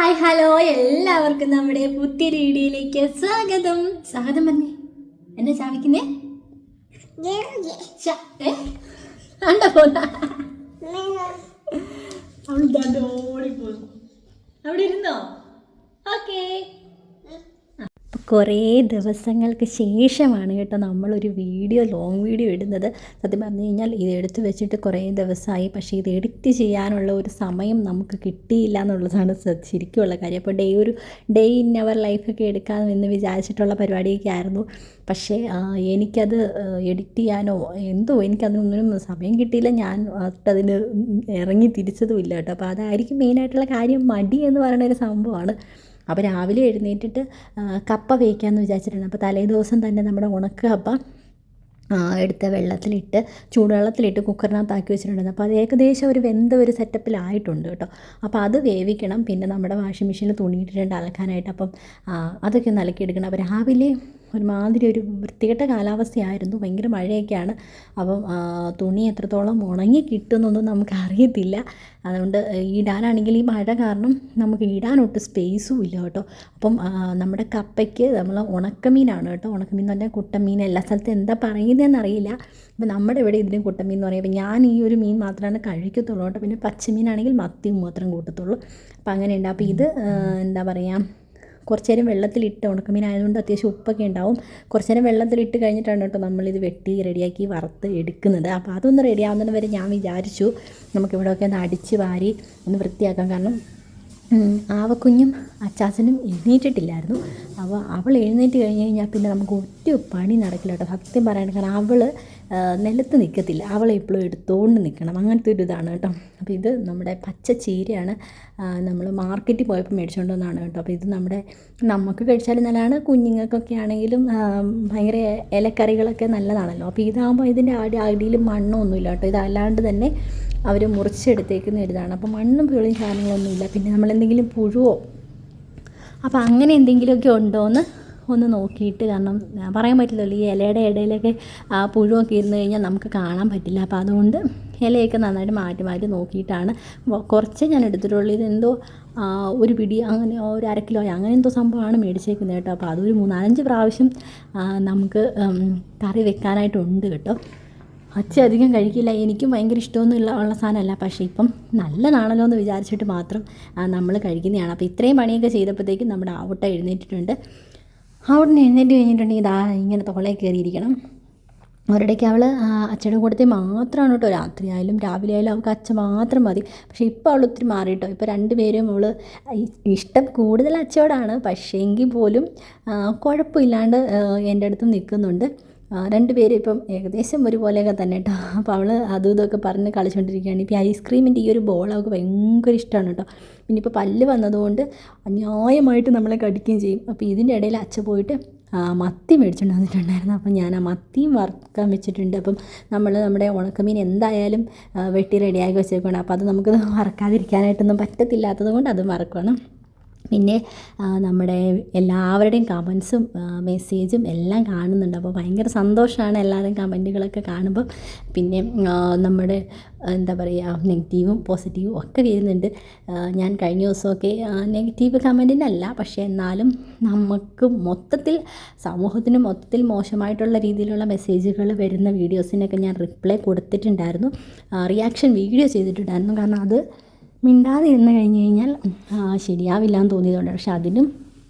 Hi hello എല്ലാവർക്കും നമ്മുടെ പുതിയ വീഡിയോയിലേക്ക് സ്വാഗതം. സ്വാഗതം പറഞ്ഞേ. എന്നെ ചാവിക്കുന്നേ കണ്ട പോന്ന അവൾ ഓടിപ്പോന്നു. അവിടെ ഇരുന്നോ? ഓക്കേ. കുറേ ദിവസങ്ങൾക്ക് ശേഷമാണ് കേട്ടോ നമ്മളൊരു ലോങ് വീഡിയോ ഇടുന്നത്. സത്യം പറഞ്ഞു കഴിഞ്ഞാൽ ഇത് എടുത്ത് വെച്ചിട്ട് കുറേ ദിവസമായി, പക്ഷേ ഇത് എഡിറ്റ് ചെയ്യാനുള്ള ഒരു സമയം നമുക്ക് കിട്ടിയില്ല എന്നുള്ളതാണ് ശരിക്കുമുള്ള കാര്യം. അപ്പോൾ ഡേ ഇൻ അവർ ലൈഫൊക്കെ എടുക്കാമെന്ന് വിചാരിച്ചിട്ടുള്ള പരിപാടിയൊക്കെ ആയിരുന്നു. പക്ഷേ എനിക്കത് എഡിറ്റ് ചെയ്യാനോ എനിക്കതിനൊന്നിനും സമയം കിട്ടിയില്ല. ഞാൻ അതിന് ഇറങ്ങി തിരിച്ചതുമില്ല കേട്ടോ. അപ്പോൾ അതായിരിക്കും മെയിനായിട്ടുള്ള കാര്യം. മടി എന്ന് പറയുന്നൊരു സംഭവമാണ്. അപ്പോൾ രാവിലെ എഴുന്നേറ്റിട്ട് കപ്പ വേവിക്കാമെന്ന് വിചാരിച്ചിട്ടുണ്ട്. അപ്പോൾ തലേ ദിവസം തന്നെ നമ്മുടെ ഉണക്ക കപ്പ എടുത്ത ചൂടുവെള്ളത്തിലിട്ട് കുക്കറിനകത്താക്കി വെച്ചിട്ടുണ്ടായിരുന്നു. അപ്പോൾ അത് ഏകദേശം ഒരു ഒരു സെറ്റപ്പിലായിട്ടുണ്ട് കേട്ടോ. അപ്പോൾ അത് വേവിക്കണം. പിന്നെ നമ്മുടെ വാഷിംഗ് മെഷീനിൽ തുണിയിട്ടിട്ടുണ്ട് അലക്കാനായിട്ട്. അപ്പം അതൊക്കെ ഒന്ന് അലക്കിയെടുക്കണം. അപ്പോൾ രാവിലെ ഒരുമാതിരി ഒരു വൃത്തികെട്ട കാലാവസ്ഥയായിരുന്നു, ഭയങ്കര മഴയൊക്കെയാണ്. അപ്പം തുണി എത്രത്തോളം ഉണങ്ങി കിട്ടുമെന്നൊന്നും നമുക്കറിയത്തില്ല. അതുകൊണ്ട് ഇടാനാണെങ്കിൽ ഈ മഴ കാരണം നമുക്ക് ഇടാനൊട്ട് സ്പേസും ഇല്ല കേട്ടോ. അപ്പം നമ്മുടെ കപ്പയ്ക്ക് നമ്മൾ ഉണക്കമീനാണ് കേട്ടോ. ഉണക്കമീൻ എന്ന് പറഞ്ഞാൽ കുട്ടമീൻ, എല്ലാ സ്ഥലത്തും എന്താ പറയുന്നതെന്നറിയില്ല. അപ്പം നമ്മുടെ ഇവിടെ ഇതിന് കുട്ടമീൻ എന്ന് പറയുമ്പോൾ ഞാൻ ഈ ഒരു മീൻ മാത്രമാണ് കഴിക്കത്തുള്ളൂ കേട്ടോ. പിന്നെ പച്ചമീനാണെങ്കിൽ മത്തിയും മാത്രം കൂട്ടത്തുള്ളൂ. അപ്പം അങ്ങനെയുണ്ട്. അപ്പോൾ ഇത് എന്താ പറയുക, കുറച്ച് നേരം വെള്ളത്തിലിട്ട്, ഉണക്കമീൻ ആയതുകൊണ്ട് അത്യാവശ്യം ഉപ്പൊക്കെ ഉണ്ടാവും. കുറച്ച് നേരം വെള്ളത്തിലിട്ട് കഴിഞ്ഞിട്ടാണ് കേട്ടോ നമ്മളിത് വെട്ടി റെഡിയാക്കി വറുത്ത് എടുക്കുന്നത്. അപ്പോൾ അതൊന്ന് റെഡിയാവുന്നത് വരെ ഞാൻ വിചാരിച്ചു നമുക്കിവിടെയൊക്കെ ഒന്ന് അടിച്ച് വാരി ഒന്ന് വൃത്തിയാക്കാം. കാരണം ആവക്കുഞ്ഞും അച്ചാച്ചനും എഴുന്നേറ്റിട്ടില്ലായിരുന്നു. അപ്പോൾ അവൾ എഴുന്നേറ്റ് കഴിഞ്ഞ് കഴിഞ്ഞാൽ പിന്നെ നമുക്ക് ഒറ്റ പണി നടക്കില്ല കേട്ടോ, സത്യം പറയാനായിട്ട്. കാരണം അവൾ നിലത്ത് നിൽക്കത്തില്ല, അവളെ എപ്പോഴും എടുത്തുകൊണ്ട് നിൽക്കണം, അങ്ങനത്തെ ഒരു ഇതാണ് കേട്ടോ. അപ്പോൾ ഇത് നമ്മുടെ പച്ച ചീരയാണ്, നമ്മൾ മാർക്കറ്റിൽ പോയപ്പോൾ മേടിച്ചുകൊണ്ട് വന്നതാണ് കേട്ടോ. അപ്പോൾ ഇത് നമുക്ക് കഴിച്ചാലും നല്ലതാണ്, കുഞ്ഞുങ്ങൾക്കൊക്കെ ആണെങ്കിലും ഭയങ്കര ഇലക്കറികളൊക്കെ നല്ലതാണല്ലോ. അപ്പോൾ ഇതാകുമ്പോൾ ഇതിൻ്റെ അടിയിൽ മണ്ണൊന്നുമില്ല കേട്ടോ. ഇതല്ലാണ്ട് തന്നെ അവർ മുറിച്ചെടുത്തേക്കുന്ന ഇതാണ്. അപ്പോൾ മണ്ണും പുളിയും സാധനങ്ങളൊന്നുമില്ല. പിന്നെ നമ്മളെന്തെങ്കിലും പുഴുവോ അപ്പോൾ അങ്ങനെ എന്തെങ്കിലുമൊക്കെ ഉണ്ടോ എന്ന് ഒന്ന് നോക്കിയിട്ട്, കാരണം പറയാൻ പറ്റില്ലല്ലോ, ഈ ഇലയുടെ ഇടയിലൊക്കെ പുഴുവൊക്കെ ഇരുന്ന് കഴിഞ്ഞാൽ നമുക്ക് കാണാൻ പറ്റില്ല. അപ്പോൾ അതുകൊണ്ട് ഇലയൊക്കെ നന്നായിട്ട് മാറ്റി നോക്കിയിട്ടാണ് കുറച്ച് ഞാൻ എടുത്തിട്ടുള്ളൂ. ഇതെന്തോ ഒരു പിടി അങ്ങനെ ഒരു 1/2 കിലോ അങ്ങനെ എന്തോ സംഭവമാണ് മേടിച്ചേക്കുന്നത് കേട്ടോ. അപ്പോൾ അതൊരു 3-4 പ്രാവശ്യം നമുക്ക് കറി വെക്കാനായിട്ടുണ്ട് കേട്ടോ. അച്ഛൻ അധികം കഴിക്കില്ല, എനിക്കും ഭയങ്കര ഇഷ്ടമൊന്നും ഉള്ള സാധനമല്ല. പക്ഷേ ഇപ്പം നല്ലതാണല്ലോ എന്ന് വിചാരിച്ചിട്ട് മാത്രം നമ്മൾ കഴിക്കുന്നതാണ്. അപ്പോൾ ഇത്രയും പണിയൊക്കെ ചെയ്തപ്പോഴത്തേക്കും നമ്മുടെ ആവട്ട എഴുന്നേറ്റിട്ടുണ്ട്. അവിടെ എഴുന്നേറ്റ് കഴിഞ്ഞിട്ടുണ്ടെങ്കിൽ ഇതാ ഇങ്ങനെ തോളയിൽ കയറിയിരിക്കണം. ഒരിടയ്ക്ക് അവൾ അച്ഛൻ്റെ കൂട്ടത്തിൽ മാത്രമാണ് കേട്ടോ, രാത്രി ആയാലും രാവിലെ ആയാലും അവൾക്ക് അച്ഛൻ മാത്രം മതി. പക്ഷേ ഇപ്പോൾ അവൾ ഒത്തിരി മാറി കേട്ടോ. ഇപ്പോൾ 2 പേരും അവൾ ഇഷ്ടം കൂടുതൽ അച്ഛയോടാണ്, പക്ഷേ എങ്കിൽ പോലും കുഴപ്പമില്ലാണ്ട് എൻ്റെ അടുത്ത് നിൽക്കുന്നുണ്ട്. 2 പേരും ഇപ്പം ഏകദേശം ഒരുപോലെയൊക്കെ തന്നെ കേട്ടോ. അപ്പോൾ അവൾ അതും ഇതൊക്കെ പറഞ്ഞ് കളിച്ചുകൊണ്ടിരിക്കുകയാണ്. ഇപ്പോൾ ഐസ്ക്രീമിൻ്റെ ഈ ഒരു ബോൾ അവൾക്ക് ഭയങ്കര ഇഷ്ടമാണ് കേട്ടോ. പിന്നെ ഇപ്പോൾ പല്ല് വന്നതുകൊണ്ട് അന്യായമായിട്ട് നമ്മളെ കടിക്കുകയും ചെയ്യും. അപ്പോൾ ഇതിൻ്റെ ഇടയിൽ അച്ഛൻ പോയിട്ട് മത്തി മേടിച്ചുകൊണ്ട് വന്നിട്ടുണ്ടായിരുന്നു. അപ്പം ഞാൻ ആ മത്തിയും വറുക്കാൻ വെച്ചിട്ടുണ്ട്. അപ്പം നമ്മുടെ ഉണക്കമീൻ എന്തായാലും വെട്ടി റെഡിയാക്കി വെച്ചേക്കണം. അപ്പോൾ അത് നമുക്ക് വറക്കാതിരിക്കാനായിട്ടൊന്നും പറ്റത്തില്ലാത്തത് കൊണ്ട് അത് വറക്കണം. പിന്നെ നമ്മുടെ എല്ലാവരുടെയും കമൻസും മെസ്സേജും എല്ലാം കാണുന്നുണ്ട്. അപ്പോൾ ഭയങ്കര സന്തോഷമാണ് എല്ലാവരുടെയും കമൻറ്റുകളൊക്കെ കാണുമ്പോൾ. പിന്നെ നമ്മുടെ എന്താ പറയുക, നെഗറ്റീവും പോസിറ്റീവും ഒക്കെ വരുന്നുണ്ട്. ഞാൻ കഴിഞ്ഞ ദിവസമൊക്കെ നെഗറ്റീവ് കമൻറ്റിനല്ല, പക്ഷേ എന്നാലും നമുക്ക് സമൂഹത്തിന് മൊത്തത്തിൽ മോശമായിട്ടുള്ള രീതിയിലുള്ള മെസ്സേജുകൾ വരുന്ന വീഡിയോസിനൊക്കെ ഞാൻ റിപ്ലൈ കൊടുത്തിട്ടുണ്ടായിരുന്നു, റിയാക്ഷൻ വീഡിയോ ചെയ്തിട്ടുണ്ടായിരുന്നു. കാരണം അത് മിണ്ടാതെ ഇരുന്ന് കഴിഞ്ഞ് കഴിഞ്ഞാൽ ശരിയാവില്ല എന്ന് തോന്നിയതുകൊണ്ടാണ്. പക്ഷെ അതിനും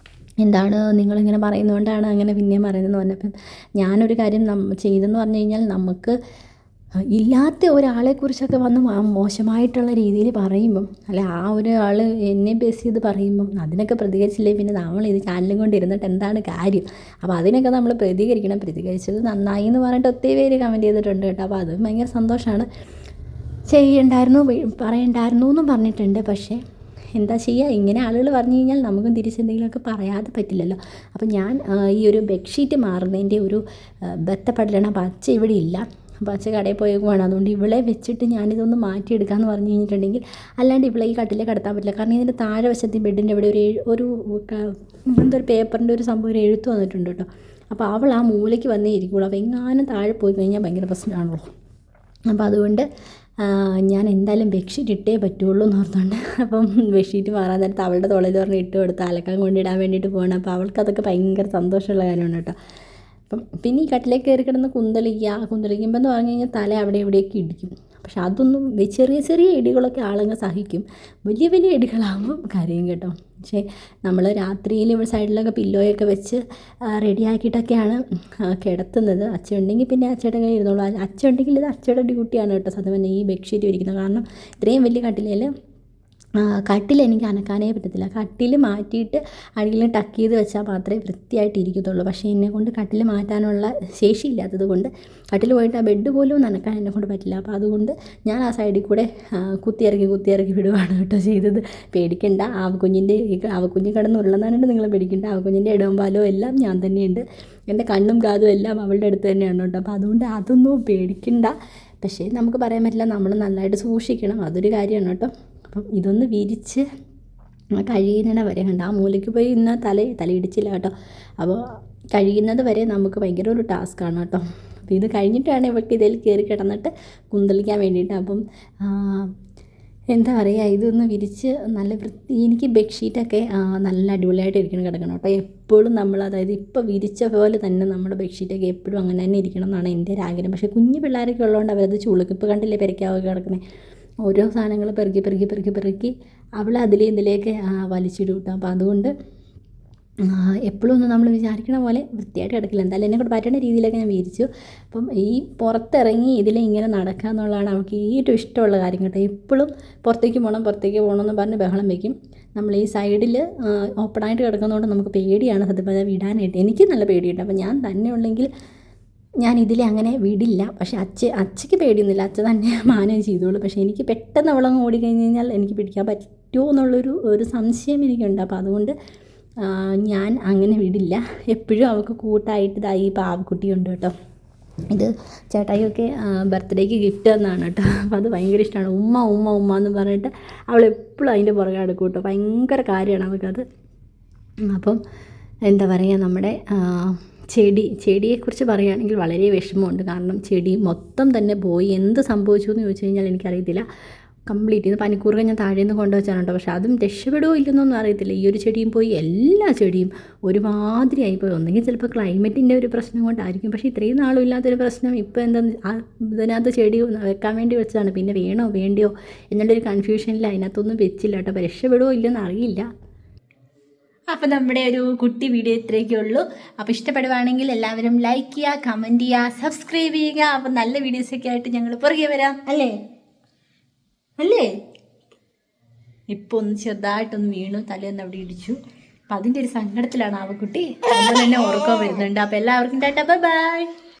എന്താണ് നിങ്ങളിങ്ങനെ പറയുന്നതുകൊണ്ടാണ് അങ്ങനെ പിന്നെയും പറയുന്നതെന്ന് പറഞ്ഞപ്പം ഞാനൊരു കാര്യം ചെയ്തെന്ന് പറഞ്ഞു കഴിഞ്ഞാൽ, നമുക്ക് ഇല്ലാത്ത ഒരാളെക്കുറിച്ചൊക്കെ വന്ന് മോശമായിട്ടുള്ള രീതിയിൽ പറയുമ്പം, അല്ല ആ ഒരാൾ എന്നെ ബേസ് ചെയ്ത് പറയുമ്പം അതിനൊക്കെ പ്രതികരിച്ചില്ലേ പിന്നെ നമ്മൾ ഇത് ചാനലും കൊണ്ട് ഇരുന്നിട്ട് എന്താണ് കാര്യം? അപ്പോൾ അതിനൊക്കെ നമ്മൾ പ്രതികരിക്കണം. പ്രതികരിച്ചത് നന്നായി എന്ന് പറഞ്ഞിട്ട് ഒത്തിരി പേര് കമൻറ്റ് ചെയ്തിട്ടുണ്ട് കേട്ടോ. അപ്പോൾ അത് ഭയങ്കര സന്തോഷമാണ്. പറയണ്ടായിരുന്നു എന്നും പറഞ്ഞിട്ടുണ്ട്. പക്ഷേ എന്താ ചെയ്യുക, ഇങ്ങനെ ആളുകൾ പറഞ്ഞു കഴിഞ്ഞാൽ നമുക്കും തിരിച്ചെന്തെങ്കിലുമൊക്കെ പറയാതെ പറ്റില്ലല്ലോ. അപ്പോൾ ഞാൻ ഈ ഒരു ബെഡ്ഷീറ്റ് മാറുന്നതിൻ്റെ ഒരു ബന്ധപ്പെടലാണ്. അപ്പോൾ അച്ഛ ഇവിടെ ഇല്ല, അപ്പോൾ അച്ഛ കടയിൽ പോയേക്കുവാണ്. അതുകൊണ്ട് ഇവളെ വെച്ചിട്ട് ഞാനിതൊന്ന് മാറ്റിയെടുക്കാമെന്ന് പറഞ്ഞു കഴിഞ്ഞിട്ടുണ്ടെങ്കിൽ, അല്ലാണ്ട് ഇവളെ ഈ കട്ടിലേക്ക് കടത്താൻ പറ്റില്ല. കാരണം ഇതിൻ്റെ താഴെ വശത്ത് ബെഡിൻ്റെ ഇവിടെ ഒരു എന്തൊരു പേപ്പറിൻ്റെ ഒരു സംഭവം, ഒരു എഴുത്ത് വന്നിട്ടുണ്ട് കേട്ടോ. അപ്പോൾ അവൾ ആ മൂലയ്ക്ക് വന്നേ ഇരിക്കുള്ളൂ. അപ്പോൾ എങ്ങാനും താഴെ പോയി കഴിഞ്ഞാൽ ഭയങ്കര പ്രശ്നമാണല്ലോ. അപ്പോൾ അതുകൊണ്ട് ഞാൻ എന്തായാലും ബെഡ്ഷീറ്റ് ഇട്ടേ പറ്റുള്ളൂ എന്ന് ഓർത്തുകൊണ്ട് അപ്പം ബെഡ്ഷീറ്റ് മാറാൻ നേരത്ത് അവളുടെ തുളയിൽ പറഞ്ഞ് ഇട്ട് കൊടുത്ത് അലക്കാൻ കൊണ്ടിടാൻ വേണ്ടിയിട്ട് പോകണം. അപ്പോൾ അവൾക്കതൊക്കെ ഭയങ്കര സന്തോഷമുള്ള കാര്യമാണ് കേട്ടോ. അപ്പം പിന്നെ ഈ കട്ടിലേക്ക് കയറി കിടന്ന് കുന്തളിക്കുമ്പോൾ എന്ന് പറഞ്ഞു കഴിഞ്ഞാൽ തല അവിടെ ഇവിടെയൊക്കെ ഇടിക്കും. പക്ഷെ അതൊന്നും ചെറിയ ചെറിയ ഇടികളൊക്കെ ആളുകൾ സഹിക്കും, വലിയ വലിയ ഇടികളാകുമ്പം കരയും കേട്ടോ. പക്ഷേ നമ്മൾ രാത്രിയിൽ ഇവിടെ സൈഡിലൊക്കെ പില്ലോയൊക്കെ വെച്ച് റെഡിയാക്കിയിട്ടൊക്കെയാണ് കിടത്തുന്നത്. അച്ഛൻ ഉണ്ടെങ്കിൽ പിന്നെ അച്ഛയുടെ കയ്യിൽ ഇരുന്നോളൂ. അച്ഛൻ ഉണ്ടെങ്കിൽ ഇത് അച്ഛയുടെ ഡ്യൂട്ടിയാണ് കേട്ടോ സത്യം പറഞ്ഞാൽ ഈ ബെഡ്ഷീറ്റ് വിരിക്കുന്നത്. കാരണം ഇത്രയും വലിയ കട്ടിലേൽ കട്ടിൽ എനിക്ക് അനക്കാനേ പറ്റത്തില്ല. കട്ടിൽ മാറ്റിയിട്ട് അടിയിൽ ടക്ക് ചെയ്ത് വെച്ചാൽ മാത്രമേ വൃത്തിയായിട്ട് ഇരിക്കത്തുള്ളൂ. പക്ഷേ എന്നെക്കൊണ്ട് കട്ടിൽ മാറ്റാനുള്ള ശേഷിയില്ലാത്തത് കൊണ്ട് കട്ടിൽ പോയിട്ട് ആ ബെഡ് പോലും നനക്കാൻ എന്നെക്കൊണ്ട് പറ്റില്ല. അപ്പോൾ അതുകൊണ്ട് ഞാൻ ആ സൈഡിൽ കൂടെ കുത്തിയിറക്കി വിടുവാണ് കേട്ടോ ചെയ്തത്. പേടിക്കണ്ട, ആവക്കുഞ്ഞ് കിടന്നുള്ളതായിട്ട് നിങ്ങൾ പേടിക്കണ്ട. ആവക്കുഞ്ഞിൻ്റെ ഇടവും പാലവും എല്ലാം ഞാൻ തന്നെയുണ്ട്. എൻ്റെ കണ്ണും കാതും എല്ലാം അവളുടെ അടുത്ത് തന്നെയാണ് കേട്ടോ. അപ്പോൾ അതുകൊണ്ട് അതൊന്നും പേടിക്കണ്ട. പക്ഷേ നമുക്ക് പറയാൻ പറ്റില്ല, നമ്മൾ നല്ലതായിട്ട് സൂക്ഷിക്കണം, അതൊരു കാര്യമാണ് കേട്ടോ. അപ്പം ഇതൊന്ന് വിരിച്ച് കഴിയുന്നത് വരെ കണ്ട ആ മൂലയ്ക്ക് പോയി ഇന്ന് തലയിടിച്ചില്ല കേട്ടോ. അപ്പോൾ കഴിയുന്നത് വരെ നമുക്ക് ഭയങ്കര ഒരു ടാസ്ക്കാണ് കേട്ടോ. അപ്പോൾ ഇത് കഴിഞ്ഞിട്ടാണ് ഇവൾക്ക് ഇതിൽ കയറി കിടന്നിട്ട് കുന്തളിക്കാൻ വേണ്ടിയിട്ട്. അപ്പം എന്താ പറയുക, ഇതൊന്ന് വിരിച്ച് നല്ല എനിക്ക് ബെഡ്ഷീറ്റൊക്കെ നല്ല അടിപൊളിയായിട്ട് കിടക്കണം കേട്ടോ. എപ്പോഴും നമ്മൾ അതായത് ഇപ്പോൾ വിരിച്ച പോലെ തന്നെ നമ്മുടെ ബെഡ്ഷീറ്റൊക്കെ എപ്പോഴും അങ്ങനെ തന്നെ ഇരിക്കണം എന്നാണ് എൻ്റെ ഒരു ആഗ്രഹം. പക്ഷേ കുഞ്ഞു പിള്ളേരൊക്കെ ഉള്ളതുകൊണ്ട് അവരത് ചുളുക്കും. ഇപ്പോൾ കണ്ടില്ലേ പെരക്കാവൊക്കെ കിടക്കുന്നത്, ഓരോ സാധനങ്ങൾ പെറുക്കി അവൾ ഇതിലേക്ക് വലിച്ചിടും കേട്ടോ. അപ്പോൾ അതുകൊണ്ട് എപ്പോഴും ഒന്നും നമ്മൾ വിചാരിക്കണ പോലെ വൃത്തിയായിട്ട് കിടക്കില്ല. എന്തായാലും എന്നെ കൊണ്ട് പറ്റുന്ന രീതിയിലൊക്കെ ഞാൻ വിരിച്ചു. അപ്പം ഈ പുറത്തിറങ്ങി ഇങ്ങനെ നടക്കുക എന്നുള്ളതാണ് അവൾക്ക് ഏറ്റവും ഇഷ്ടമുള്ള കാര്യം കേട്ടോ. എപ്പോഴും പുറത്തേക്ക് പോകണം എന്ന് പറഞ്ഞ് ബഹളം വയ്ക്കും. നമ്മൾ ഈ സൈഡിൽ ഓപ്പണായിട്ട് കിടക്കുന്നതുകൊണ്ട് നമുക്ക് പേടിയാണ് സത്യം പറഞ്ഞാൽ വിടാനായിട്ട്. എനിക്ക് നല്ല പേടിയുണ്ട്. അപ്പോൾ ഞാൻ തന്നെ ഉള്ളെങ്കിൽ ഞാൻ അങ്ങനെ വിടില്ല. പക്ഷേ അച്ഛയ്ക്ക് പേടിയൊന്നുമില്ല, അച്ഛൻ തന്നെ മാനേജ് ചെയ്തോളൂ. പക്ഷേ എനിക്ക് പെട്ടെന്ന് അവളങ്ങ് ഓടിക്കഴിഞ്ഞ് കഴിഞ്ഞാൽ എനിക്ക് പിടിക്കാൻ പറ്റുമോ എന്നുള്ളൊരു സംശയം എനിക്കുണ്ട്. അപ്പോൾ അതുകൊണ്ട് ഞാൻ അങ്ങനെ വിടില്ല. എപ്പോഴും അവൾക്ക് കൂട്ടായിട്ട് ഈ പാവക്കുട്ടിയുണ്ട് കേട്ടോ. ഇത് ചേട്ടായിയൊക്കെ ബർത്ത്ഡേക്ക് ഗിഫ്റ്റ് തന്നതാണ് കേട്ടോ. അപ്പോൾ അത് ഭയങ്കര ഇഷ്ടമാണ്. ഉമ്മ എന്ന് പറഞ്ഞിട്ട് അവൾ എപ്പോഴും അതിൻ്റെ പുറകെ നടക്കും കേട്ടോ. ഭയങ്കര കാര്യമാണ് അവൾക്കത്. അപ്പം എന്താ പറയുക, നമ്മുടെ ചെടിയെക്കുറിച്ച് പറയുകയാണെങ്കിൽ വളരെ വിഷമമുണ്ട്. കാരണം ചെടി മൊത്തം തന്നെ പോയി. എന്ത് സംഭവിച്ചു എന്ന് ചോദിച്ചു കഴിഞ്ഞാൽ എനിക്കറിയത്തില്ല. കംപ്ലീറ്റ് ഇത് പനിക്കൂർക്ക ഞാൻ താഴേന്ന് കൊണ്ടുവച്ചാണ് കേട്ടോ. പക്ഷേ അതും രക്ഷപ്പെടുമോ ഇല്ലെന്നൊന്നും അറിയത്തില്ല. ഈ ഒരു ചെടിയും പോയി, എല്ലാ ചെടിയും ഒരുമാതിരി ആയിപ്പോയി. ഒന്നെങ്കിൽ ചിലപ്പോൾ ക്ലൈമറ്റിൻ്റെ ഒരു പ്രശ്നം കൊണ്ടായിരിക്കും. പക്ഷേ ഇത്രയും നാളും ഇല്ലാത്തൊരു പ്രശ്നം ഇപ്പോൾ എന്താ ഇതിനകത്ത് ചെടി വെക്കാൻ വേണ്ടി വെച്ചതാണ്. പിന്നെ വേണോ വേണ്ടിയോ എന്നുള്ളൊരു കൺഫ്യൂഷനിൽ അതിനകത്തൊന്നും വെച്ചില്ല കേട്ടോ. അപ്പോൾ രക്ഷപ്പെടുമോ ഇല്ലെന്ന് അറിയില്ല. അപ്പോൾ നമ്മുടെ ഒരു കുട്ടി വീഡിയോ ഇത്രയൊക്കെ ഉള്ളൂ. അപ്പോൾ ഇഷ്ടപ്പെടുവാണെങ്കിൽ എല്ലാവരും ലൈക്ക് ചെയ്യുക, കമൻറ്റ് ചെയ്യുക, സബ്സ്ക്രൈബ് ചെയ്യുക. അപ്പോൾ നല്ല വീഡിയോസൊക്കെ ആയിട്ട് ഞങ്ങൾ പുറകെ വരാം. അല്ലേ ഇപ്പോൾ ഒന്ന് ചെറുതായിട്ടൊന്ന് വീണു, തലയൊന്ന് അവിടെ ഇടിച്ചു. അപ്പം അതിൻ്റെ ഒരു സങ്കടത്തിലാണ് ആ കുട്ടി. അതുപോലെ തന്നെ ഉറക്കം വരുന്നുണ്ട്. അപ്പോൾ എല്ലാവർക്കും ടാറ്റാ, ബൈ.